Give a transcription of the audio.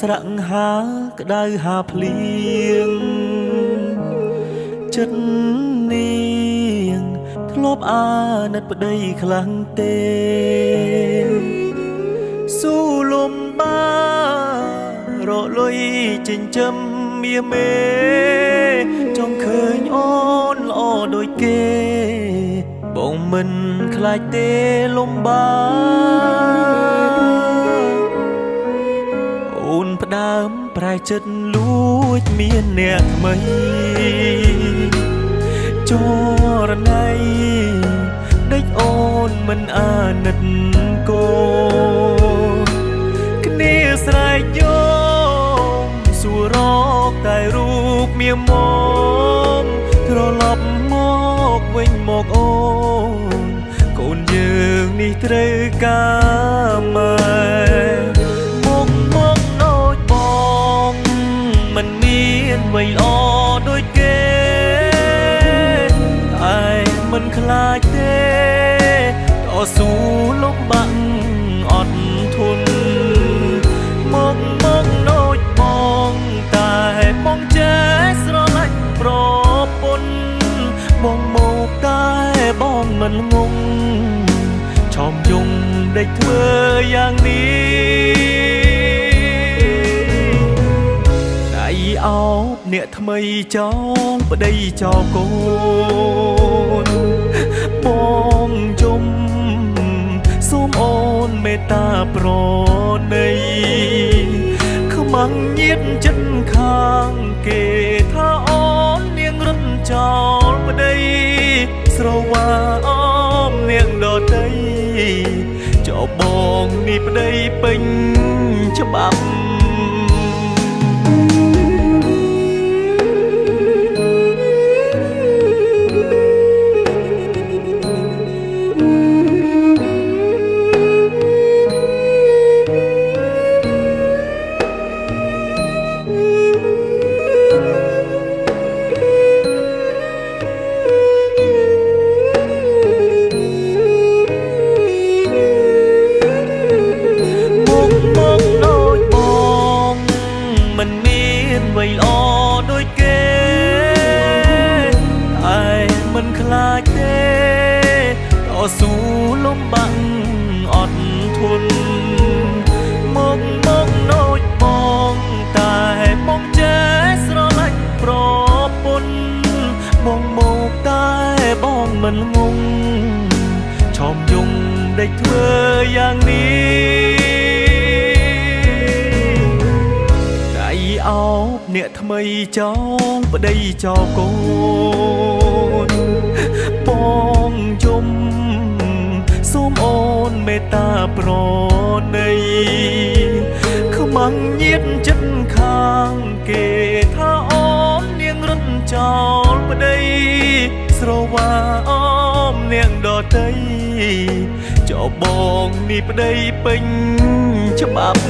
ស្រក់ហាក្តៅហាភ្លៀងចិត្តនាងធ្លាប់អាណិតប្តីខ្លាំងទេស៊ូលំបារលុយចិញ្ចឹមមាមេចង់ឃើញអូនល្អដូចគេបងមិនខ្លាចទេលំបាអូនផ្ដើមប្រែចិត្តលួចមានអ្នកថ្មីចរណៃដេកអូនមិនអាណិតកូនគ្នាស្រែកយោមសួររកតែរូបមាមមត្រឡប់មកវិញមកអូនកូនយើងនេះត្រូវការម៉ែមិនមានអ្វីល្អដូចគេតែមិនខ្លាចទេតស៊ូលំបាក់អត់ធន់មកដូចបងតែបងចេះស្រឡាញ់ប្រពន្ធបងមកតែបងមិនងងឆោមយំដេកធ្វើយ៉ាងនេះអោបអ្នកថ្មីចោលប្តីចោលកូនបងជុំសូមអូនមេត្តាប្រណីខ្មាំងញៀតចិត្តខាងគេថាអូននាងរត់ចោលប្តីស្រវាអមនាងដតីចោលបងនេះប្តីពេញច្បាប់មិនមានអ្វីល្អដូចគេតែមិនខ្លាចទេតស៊ូលំបាក់អត់ធន់មកដូចបងតែបងចេះស្រឡាញ់ប្រពន្ធបងមកតែបងមិនងងឆោមយំដេកធ្វើយ៉ាងនេះអោបអ្នកថ្មីចោលប្តីចោលកូនបងជុំសូមអូនមេត្តាប្រណីខ្មាំងញៀតចិត្តខាងគេថាអូននាងរត់ចោលប្តីស្រវាអមនាងដតីចោលបងនេះប្តីពេញច្បាប់